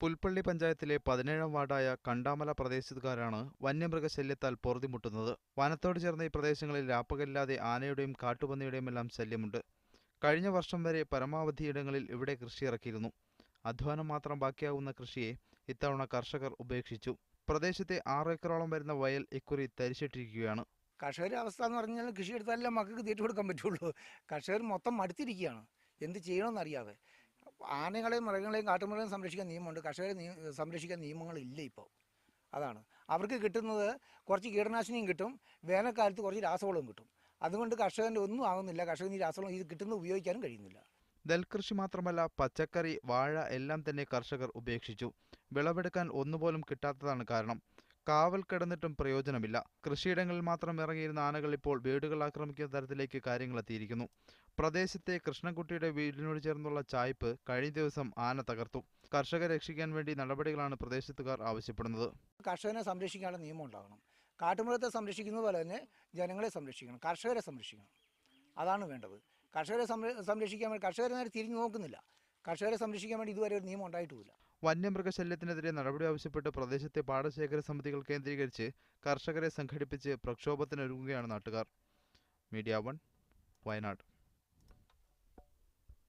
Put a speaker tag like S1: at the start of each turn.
S1: പുൽപ്പള്ളി പഞ്ചായത്തിലെ 17ാം വാർഡായ കണ്ടാമല പ്രദേശത്തുകാരാണ് വന്യമൃഗശല്യത്താൽ പൊറുതിമുട്ടുന്നത്. വനത്തോട് ചേർന്ന ഈ പ്രദേശങ്ങളിൽ രാപ്പകലില്ലാതെ ആനയുടെയും കാട്ടുപന്നിയുടെയുമെല്ലാം ശല്യമുണ്ട്. കഴിഞ്ഞ വർഷം വരെ പരമാവധിയിടങ്ങളിൽ ഇവിടെ കൃഷിയിറക്കിയിരുന്നു. അധ്വാനം മാത്രം ബാക്കിയാവുന്ന കൃഷിയെ ഇത്തവണ കർഷകർ ഉപേക്ഷിച്ചു. പ്രദേശത്തെ 6 ഏക്കറോളം വരുന്ന വയൽ ഇക്കുറി തരിശിട്ടിരിക്കുകയാണ്.
S2: കർഷകരുടെ അവസ്ഥ എന്ന് പറഞ്ഞാൽ കൃഷി എടുത്താലേ മക്കൾക്ക് തീറ്റ കൊടുക്കാൻ പറ്റുള്ളൂ. കർഷകർ മൊത്തം മടുത്തിരിക്കുകയാണ്, എന്ത് ചെയ്യണമെന്നറിയാതെ. ആനകളെയും മൃഗങ്ങളെയും കാട്ടുമൃഗങ്ങളെയും സംരക്ഷിക്കാൻ നിയമമുണ്ട്, കർഷകരെ സംരക്ഷിക്കാൻ നിയമങ്ങളില്ല ഇപ്പോൾ. അതാണ് അവർക്ക് കിട്ടുന്നത്. കുറച്ച് കീടനാശിനിയും കിട്ടും, വേനൽക്കാലത്ത് കുറച്ച് രാസവളവും കിട്ടും. അതുകൊണ്ട് കർഷകൻ്റെ ഒന്നും ആകുന്നില്ല. കർഷകന് ഈ രാസവളം ഇത് കിട്ടുന്നത് ഉപയോഗിക്കാനും കഴിയുന്നില്ല.
S1: നെൽകൃഷി മാത്രമല്ല, പച്ചക്കറി, വാഴ എല്ലാം തന്നെ കർഷകർ ഉപേക്ഷിച്ചു. വിളവെടുക്കാൻ ഒന്നുപോലും കിട്ടാത്തതാണ് കാരണം. കാവൽ കിടന്നിട്ടും പ്രയോജനമില്ല. കൃഷിയിടങ്ങളിൽ മാത്രം ഇറങ്ങിയിരുന്ന ആനകൾ ഇപ്പോൾ വീടുകൾ ആക്രമിക്കുന്ന തരത്തിലേക്ക് കാര്യങ്ങൾ എത്തിയിരിക്കുന്നു. പ്രദേശത്തെ കൃഷ്ണൻകുട്ടിയുടെ വീടിനോട് ചേർന്നുള്ള ചായ്പ് കഴിഞ്ഞ ദിവസം ആന തകർത്തു. കർഷകരെ രക്ഷിക്കാൻ വേണ്ടി നടപടികളാണ് പ്രദേശത്തുകാർ ആവശ്യപ്പെടുന്നത്.
S2: കർഷകനെ സംരക്ഷിക്കാനുള്ള നിയമം ഉണ്ടാകണം. കാട്ടുമൃഗത്തെ സംരക്ഷിക്കുന്നത് പോലെ തന്നെ ജനങ്ങളെ സംരക്ഷിക്കണം, കർഷകരെ സംരക്ഷിക്കണം. അതാണ് വേണ്ടത്. കർഷകരെ സംരക്ഷിക്കാൻ വേണ്ടി കർഷകരെ നേരെ തിരിഞ്ഞു നോക്കുന്നില്ല. കർഷകരെ സംരക്ഷിക്കാൻ വേണ്ടി ഇതുവരെ ഒരു നിയമം ഉണ്ടായിട്ടുമില്ല.
S1: വന്യമൃഗശല്യത്തിനെതിരെ നടപടി ആവശ്യപ്പെട്ട് പ്രദേശത്തെ പാടശേഖര സമിതികൾ കേന്ദ്രീകരിച്ച് കർഷകരെ സംഘടിപ്പിച്ച് പ്രക്ഷോഭത്തിനൊരുങ്ങുകയാണ് നാട്ടുകാർ. മീഡിയ 1 വയനാട്.